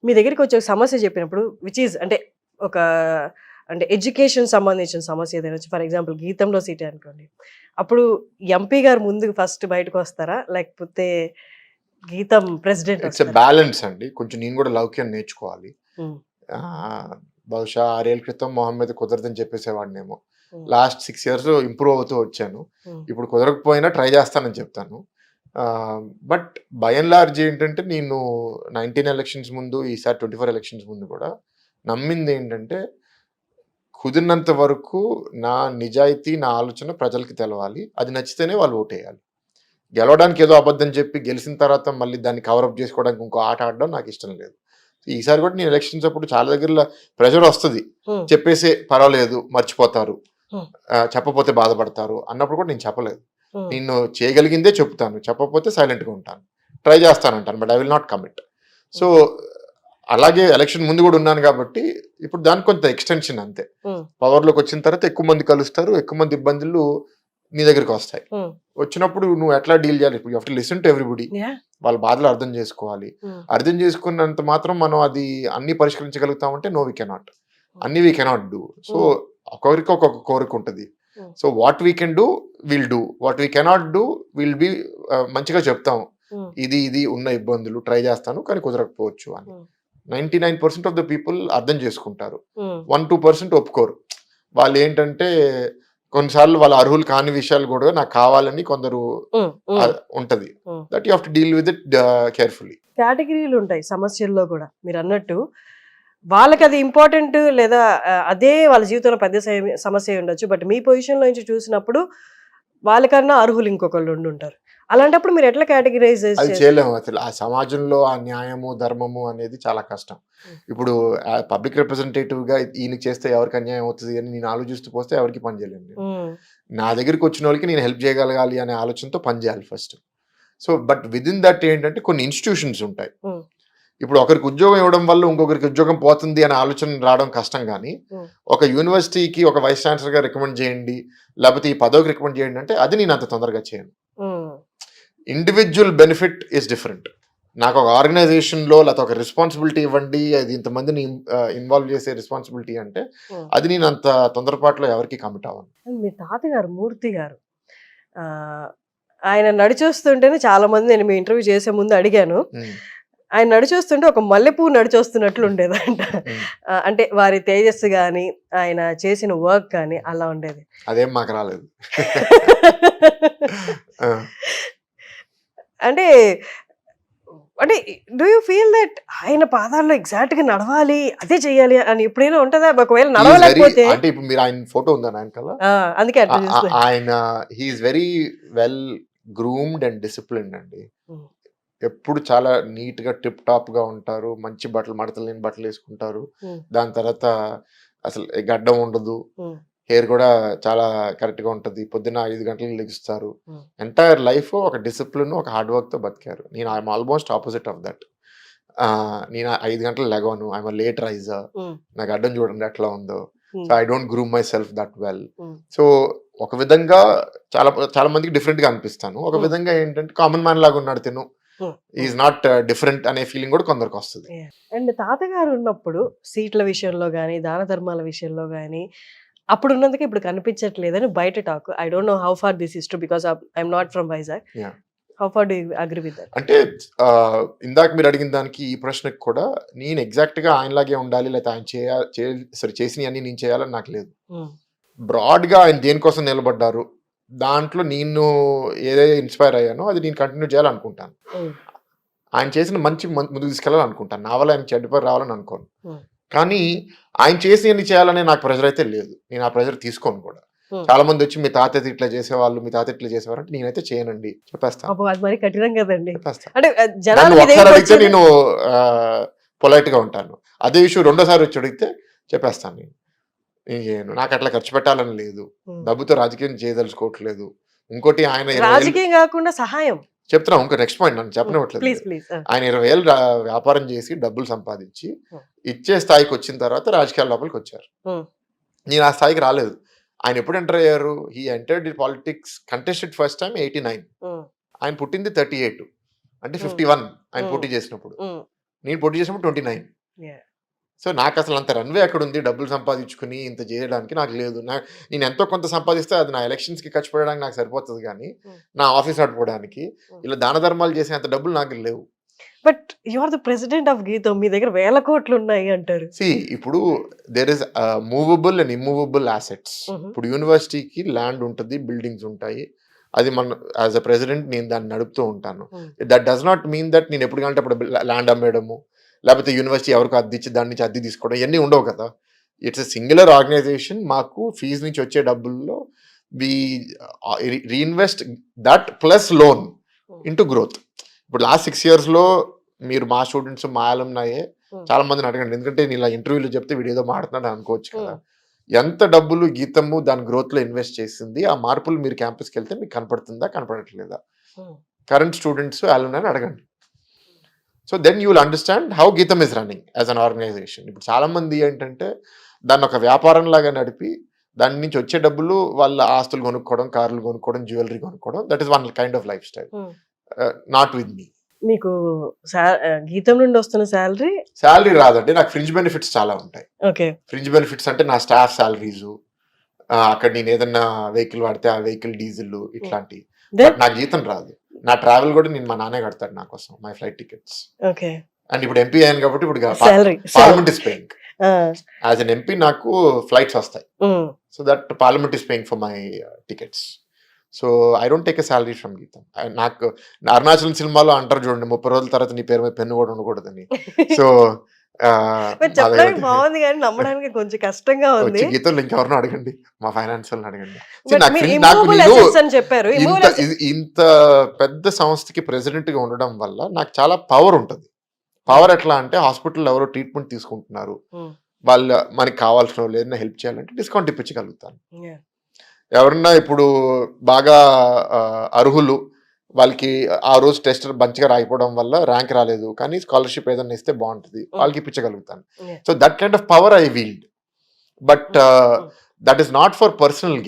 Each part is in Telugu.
మీ దగ్గరికి వచ్చి ఒక సమస్య చెప్పినప్పుడు విచ్ ఈజ్ అంటే ఒక అంటే ఎడ్యుకేషన్ సంబంధించిన సమస్య ఏదైనా వచ్చి ఫర్ ఎగ్జాంపుల్ గీతంలో సీటే అనుకోండి. అప్పుడు ఎంపీ గారు ముందుకు ఫస్ట్ బయటకు వస్తారా? లేకపోతే గీతం ప్రెసిడెంట్ ఇట్స్ ఎ వస్తారా? బ్యాలెన్స్ అండి. కొంచెం నేను కూడా లౌక్యం నేర్చుకోవాలి. హ్మ్. బహుశా 6 ఏళ్ల క్రితం మొహం మీద కుదరదని చెప్పేసేవాడినేమో. హ్మ్. లాస్ట్ 6 ఇయర్స్ ఇంప్రూవ్ అవుతూ వచ్చాను. హ్మ్. ఇప్పుడు కుదరకపోయినా ట్రై చేస్తానని చెప్తాను. బట్ బై అండ్ లార్జ్ ఏంటంటే నేను 19 ఎలక్షన్స్ ముందు, ఈసారి 24 ఎలక్షన్స్ ముందు కూడా నమ్మింది ఏంటంటే కుదిరినంత వరకు నా నిజాయితీ, నా ఆలోచన ప్రజలకి తెలవాలి. అది నచ్చితేనే వాళ్ళు ఓటేయాలి. గెలవడానికి ఏదో అబద్ధం చెప్పి గెలిసిన తర్వాత మళ్ళీ దాన్ని కవరప్ చేసుకోవడానికి ఇంకో ఆట ఆడడం నాకు ఇష్టం లేదు. ఈసారి కూడా నేను ఎలక్షన్స్ అప్పుడు చాలా దగ్గరలో ప్రెషర్ వస్తది. హ్మ్. చెప్పేసే పర్వాలేదు మర్చిపోతారు. హ్మ్. చెప్పపోతే బాధపడతారు అన్నప్పుడు కూడా నేను చెప్పలేదు. హ్మ్. నేను చేయగలిగిందే చెప్తాను. చెప్పకపోతే సైలెంట్‌గా ఉంటాను. ట్రై చేస్తానంటాను. But I will not commit. So, అలాగే ఎలక్షన్ ముందు కూడా ఉన్నాను కాబట్టి ఇప్పుడు దానికి కొంత ఎక్స్‌టెన్షన్ అంతే. హ్మ్. పవర్‌లోకి వచ్చిన తర్వాత ఎక్కువ మంది కలుస్తారు. ఎక్కువ మంది ఇబ్బందులు నీ దగ్గరికి వస్తాయి. హ్మ్. వచ్చినప్పుడు నువ్వు ఎట్లా డీల్ చేయాలి? You have to listen to everybody. Yeah! వాళ్ళ బాధలు అర్థం చేసుకోవాలి. హ్మ్. అర్థం చేసుకున్నంత మాత్రం మనం అది అన్నీ పరిష్కరించగలుగుతామంటే నో వి కెనాట్. అన్నీ వి కెనాట్ డూ. సో, హ్మ్. ఒక్కొక్కరికి ఒక్కొక్క కోరిక ఉంటది. హ్మ్. So, what we can do will do. What we cannot do will be మంచిగా చెప్తాం. హ్మ్. ఇది ఉన్న ఇబ్బందులు ట్రై చేస్తాను కానీ కుదరకపోవచ్చు అని. హ్మ్. 99% ఆఫ్ ద పీపుల్ అర్థం చేసుకుంటారు. హ్మ్. 1-2% ఒప్పుకోరు. వాళ్ళేంటంటే కొన్నిసార్లు వాళ్ళ అర్హులు కాని విషయాలు కూడా నాకు కావాలని కొందరు హ్మ్. హ్మ్. ఉంటది. Hmm. That you have to deal with it carefully. కేటగిరీలు ఉంటాయి సమస్యల్లో గూడా. మీరన్నట్టు వాళ్ళకది ఇంపార్టెంట్ లేదా అదే వాళ్ళ జీవితంలో పెద్ద సమస్య అయ్యుండొచ్చు. బట్ మీ పొజిషన్‌లో నుంచి చూసినప్పుడు వాళ్ళకన్నా అర్హులు ఇంకొకళ్ళు ఉండుంటారు. అలాంటప్పుడు మీరెట్లా కేటగరైజ్ అది చేస్తారు? చేయలేము అసలు. ఆ సమాజంలో ఆ న్యాయము, ధర్మము అనేది చాలా కష్టం. హ్మ్. ఇప్పుడు పబ్లిక్ రిప్రజెంటేటివ్‌గా ఈయనకి చేస్తే ఎవరికి అన్యాయం అవుతది అని నేను ఆలోచిస్తూ పోస్తే ఎవరికీ పని చేయలేను నేను. హ్మ్. నా దగ్గరికొచ్చినోళ్ళకి నేను హెల్ప్ చేయగలగాలి అనే ఆలోచనతో పని చేయాలి first. So, but within that ఏంటంటే కొన్ని ఇన్‌స్టిట్యూషన్స్ ఉంటాయి. హ్మ్. ఇప్పుడు ఒకరికి ఉద్యోగం ఇవ్వడం వల్ల ఇంకొకరికి ఉద్యోగం పోతుంది అనే ఆలోచన రావడం కష్టం గానీ, హ్మ్. ఒక యూనివర్సిటీకి ఒక వైస్ ఛాన్సలర్‌గా రికమెండ్ చేయండి, లేపోతే ఈ పదవికి రికమెండ్ చేయండి అంటే అది నేను అంత తొందరగా చేయను. హ్మ్. Individual benefit is different. నాకు ఒక ఆర్గనైజేషన్‌లో లేతే ఒక రెస్పాన్సిబిలిటీ ఇవ్వండి, అది ఇంతమందిని ఇన్వాల్వ్ చేసే రెస్పాన్సిబిలిటీ అంటే, హ్మ్. అది నేను అంత తొందరపాటులో ఎవరికీ కమిట్ అవ్వను. మీ తాతగారు మూర్తి గారు ఆహ్, ఆయన నడిచొస్తుంటేనే చాలామంది నేను మీ ఇంటర్వ్యూ చేసే ముందు అడిగాను. హ్మ్. ఆయన నడిచొస్తుంటే ఒక మల్లెపువ్వు నడిచొస్తున్నట్లు ఉండేదంట. హ్మ్. అంటే వారి తేజస్సు గాని, ఆయన చేసిన వర్క్ గాని అలా ఉండేది. అదేం మాకు రాలేదు. ఆ! అంటే, అంటే డూ యూ ఫీల్ దట్ ఆయన పాదాల్లో ఎగ్జాక్ట్‌గా నడవాలి, అదే చేయాలి అని ఎప్పుడైనా ఉంటదా? ఒకవేళ హి ఈస్ వెరీ నడవలేకపోతే అంటే ఇప్పుడు మీరు ఆయన ఫోటో ఉందా నా ఎనకాల? ఆ! అందుకే అట్లా చూస్తున్నా. ఆయన he is very well groomed and disciplined అండి. హ్మ్. ఎప్పుడు చాలా నీట్‌గా టిప్ టాప్‌గా ఉంటారు. మంచి బట్టలు మడతలు లేని బట్టలేసుకుంటారు. హ్మ్. దాని తర్వాత అసలు గడ్డం ఉండదు. హ్మ్. హెయిర్ కూడా చాలా కరెక్ట్‌గా ఉంటది. పొద్దున్న 5 గంటలకు లెగుస్తారు. హ్మ్. ఎంటైర్ లైఫ్ ఒక డిసిప్లిన్, ఒక హార్డ్ వర్క్‌తో బతికారు. నేను I am almost opposite of that. నేను 5 గంటలకు లెగవను. I am a late riser. Hmm. నా గడ్డం చూడండి ఎట్లా ఉందో. So, hmm. I don't groom myself that well. Hmm. So, ఒక విధంగా చాలా చాలా మందికి డిఫరెంట్‌గా అనిపిస్తాను. ఒక హ్మ్. విధంగా ఏంటంటే కామన్ మ్యాన్ లాగా ఉన్నాడు తిను. హ్మ్. హి హ్మ్. ఈస్ నాట్ డిఫరెంట్ అనే ఫీలింగ్ కూడా కొందరికొస్తది. యాహ్! అండ్ తాతగారు ఉన్నప్పుడు సీట్ల విషయంలో గాని, దాన ధర్మాల విషయంలో గాని, అప్పుడున్నందుకు ఇప్పుడు కనిపించట్లేదని బయట talk. I don't know how far this is true because I am not from Vizag. Yeah! How far do you agree with that? అంటే ఇందాక మీరు అడిగిన దానికి ఈ ప్రశ్నకి కూడా నేను ఎగ్జాక్ట్‌గా ఆయనలాగే ఉండాలి. లేతే ఆయన చేసినయన్నీ నేను చేయాలని నాకు లేదు. హ్మ్. బ్రాడ్‌గా ఆయన దేనికోసం నిలబడ్డారు. దాంట్లో నేను ఏదైతే ఇన్‌స్పైర్ అయ్యానో అది నేను కంటిన్యూ చేయాలనుకుంటాను. హ్మ్. ఆయన చేసిన మంచి ముందుకు తీసుకెళ్ళాలనుకుంటాను. నా వల్ల ఆయనకి చెడ్డ పేరు రావాలని అనుకోను. హ్మ్. కానీ ఆయన చేసినయన్ని చేయాలనే నాకు ప్రెషర్ అయితే లేదు. నేను ఆ ప్రెషర్ తీసుకోను కూడా. హ్మ్. చాలా మందొచ్చి మీ తాత అయితే ఇట్లా చేసేవాళ్ళు, మీ తాత ఇట్లా చేసేవారు అంటే నేనైతే చేయనండి చెప్పేస్తాను. పాపం అది మరి కఠినం గదండీ! చెప్పేస్తా. అంటే నన్ను జనాలకి ఒకసారి అడిగితే ఇదేంటొచ్చేది? నేను పొలైట్‌గా ఉంటాను. అదే ఇష్యూ రెండోసారి వచ్చి అడిగితే చెప్పేస్తాను నేను. నేను చేయను. నాకట్లా ఖర్చు పెట్టాలని లేదు. హ్మ్. డబ్బుతో రాజకీయం చేయదలుచుకోవట్లేదు. ఇంకోటి ఆయన 20 ఏళ్ళు రాజకీయం గాకుండా సహాయం. చెప్తున్నా ఇంకో నెక్స్ట్ పాయింట్ నన్ను హ్మ్. చెప్పనివ్వట్లేదు ప్లీజ్. మీరు. ప్లీజ్. ఆ! ఆయన 20 ఏళ్ళు వ్యాపారం చేసి డబ్బులు సంపాదించి హ్మ్. ఇచ్చే స్థాయికొచ్చిన తర్వాత రాజకీయాల లోపలికొచ్చారు. హ్మ్. నేను ఆ స్థాయికి రాలేదు. ఆయన ఎప్పుడు ఎంటర్ అయ్యారు? He entered in politics contested first time 89. Hmm. ఆయన పుట్టింది 38. అంటే హ్మ్. 51 ఆయన హ్మ్. పోటీ చేసినప్పుడు. హ్మ్. నేను పోటీ చేసినప్పుడు 29. Yeah. సో నాకు అసలు అంత రన్వే అక్కడ ఉంది డబ్బులు సంపాదించుకుని ఇంత చేయడానికి నాకు లేదు. నేను ఎంతో కొంత సంపాదిస్తే అది నా ఎలక్షన్స్కి ఖర్చు పెట్టడానికి నాకు సరిపోతుంది కానీ నా ఆఫీస్ నడుపుకోవడానికి ఇలా దాన ధర్మాలు చేసే అంత డబ్బులు నాకు లేవు. But you are the president of Gitam, మీ దగ్గర వేల కోట్లు ఉన్నాయి అంటారు. ఇప్పుడు there is movable and immovable assets. ఇప్పుడు యూనివర్సిటీకి ల్యాండ్ ఉంటుంది, బిల్డింగ్స్ ఉంటాయి. అది మన యాజ్ అ ప్రెసిడెంట్ నేను దాన్ని నడుపుతూ ఉంటాను. That does not mean that నేను ఎప్పుడు కంటే అప్పుడు ల్యాండ్ అమ్మేయడము, లేకపోతే యూనివర్సిటీ ఎవరికి అద్దె ఇచ్చి దాని నుంచి అద్దె తీసుకోవడం ఇవన్నీ ఉండవు కదా. It's a singular organization. మాకు ఫీజు నుంచి వచ్చే డబ్బుల్లో we reinvest that plus loan into growth. ఇప్పుడు లాస్ట్ 6 yearsలో మీరు మా స్టూడెంట్స్ మా అలుమ్నాయే చాలా మందిని అడగండి, ఎందుకంటే నేను ఇలా ఇంటర్వ్యూలో చెప్తే వీడు ఏదో మాట్లాడుతున్నాడు అనుకోవచ్చు కదా. ఎంత డబ్బులు గీతము దాని గ్రోత్లో ఇన్వెస్ట్ చేసింది, ఆ మార్పులు మీరు క్యాంపస్కి వెళ్తే మీకు కనపడుతుందా కనపడట్లేదా? కరెంట్ స్టూడెంట్స్ అలుమ్నాయని అడగండి. So then you will understand how GITAM is running as an organization. ఇప్పుడు చాలా మంది ఏంటంటే దాన్ని ఒక వ్యాపారం లాగా నడిపి దాని నుంచి వచ్చే డబ్బులు వాళ్ళ ఆస్తులు కొనుక్కోవడం, కార్లు కొనుక్కోవడం, జ్యువెలరీ కొనుక్కోవడం, that is one kind of lifestyle. Not with me. మీకు గీతం నుండి వస్తున్న శాలరీ రాదండి, నాకు ఫ్రింజ్ బెనిఫిట్స్ చాలా ఉంటాయి. ఓకే. ఫ్రింజ్ బెనిఫిట్స్ అంటే నా స్టాఫ్ శాలరీస్, అక్కడ నేను ఏదన్నా వెహికల్ వాడితే ఆ వెహికల్ డీజిల్ ఇట్లాంటి. నాకు జీతం రాదు. నా ట్రావెల్ కూడా నేను మా నాన్నే కడతాడు నా కోసం, my flight tickets. Okay. And ఇప్పుడు ఎంపీ అయ్యాను కాబట్టి ఇప్పుడు Salary. Parliament is paying. As an MP నాకు ఫ్లైట్స్ వస్తాయి. So that parliament is paying for my tickets. So I don't take a salary from గీతం. నాకు అరుణాచలం సినిమాలో అంటారు చూడండి, 30 రోజుల తర్వాత నీ పేరు మీద పెన్ను కూడా ఉండకూడదని. సో చెప్పడానికి బాగుంది కానీ నమ్మడానికి కొంచెం కష్టంగా ఉంది. గీతంలో ఇంకెవరినో అడగండి, మా ఫైనాన్స్ వాళ్ళని అడగండి. చెప్పారు ఇంత పెద్ద సంస్థకి ప్రెసిడెంట్ గా ఉండడం వల్ల నాకు చాలా పవర్ ఉంటుంది. పవర్ ఎట్లా అంటే హాస్పిటల్ ఎవరో ట్రీట్మెంట్ తీసుకుంటున్నారు, వాళ్ళు మనకి కావాల్సిన వాళ్ళు ఏదైనా హెల్ప్ చేయాలంటే డిస్కౌంట్ ఇప్పించగలుగుతాను. ఎవరన్నా ఇప్పుడు బాగా అర్హులు, వాళ్ళకి ఆ రోజు టెస్ట్ మంచిగా రాయిపోవడం వల్ల ర్యాంక్ రాలేదు కానీ స్కాలర్షిప్ ఏదైనా ఇస్తే బాగుంటుంది, వాళ్ళకి ఇప్పించగలుగుతాను. So that kind of power I wield. But that is not for personal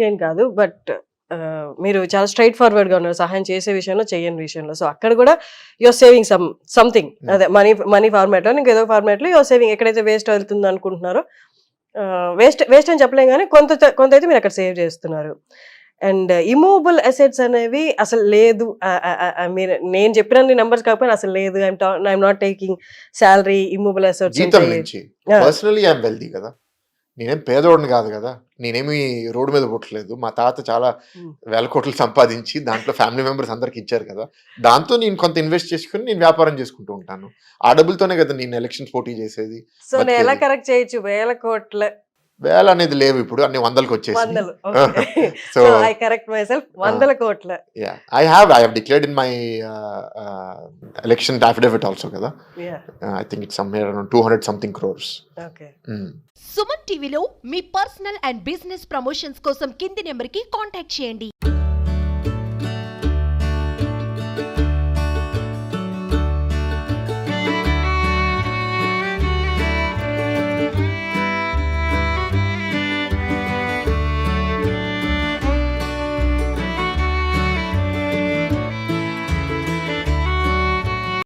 gain కాదు. బట్ మీరు చాలా స్ట్రైట్ ఫార్వర్డ్ గా ఉన్నారు సహాయం చేసే విషయంలో, చేయని విషయంలో. సో అక్కడ కూడా యువర్ సేవింగ్ సంథింగ్, అదే మనీ ఫార్మాట్ లో, ఇంకేదో ఫార్మాట్ లో యువర్ సేవింగ్. ఎక్కడైతే వేస్ట్ వెళ్తుందో అనుకుంటున్నారో, వేస్ట్ అని చెప్పలేం కానీ కొంత అయితే మీరు అక్కడ సేవ్ చేస్తున్నారు. అండ్ ఇమూవబుల్ అసెట్స్ అనేవి అసలు లేదు. మీరు నేను చెప్పిన నెంబర్స్ కాకపోయినా అసలు లేదు. I'm not taking salary, immovable assets. Personally I'm wealthy కదా, నేనేం పేదోడిని కాదు కదా, నేనేమి రోడ్డు మీద పుట్టలేదు. మా తాత చాలా వేల కోట్లు సంపాదించి దాంట్లో ఫ్యామిలీ మెంబర్స్ అందరికి ఇచ్చారు కదా, దాంతో నేను కొంత ఇన్వెస్ట్ చేసుకుని నేను వ్యాపారం చేసుకుంటూ ఉంటాను. ఆ డబ్బులతోనే కదా నేను ఎలక్షన్స్ పోటీ చేసేది. సో నేను ఎలా కరెక్ట్ చేయొచ్చు? వేల అనేది లేవు, ఇప్పుడు అన్ని వందలకు వచ్చేసి. So I correct myself, 100 కోట్ల. I have declared in my election affidavit also కదా. I think it's somewhere around 200 something crores. Okay. Suman టీవీలో మీ పర్సనల్ అండ్ బిజినెస్ ప్రమోషన్స్ కోసం కింది నెంబర్కి కాంటాక్ట్ చేయండి.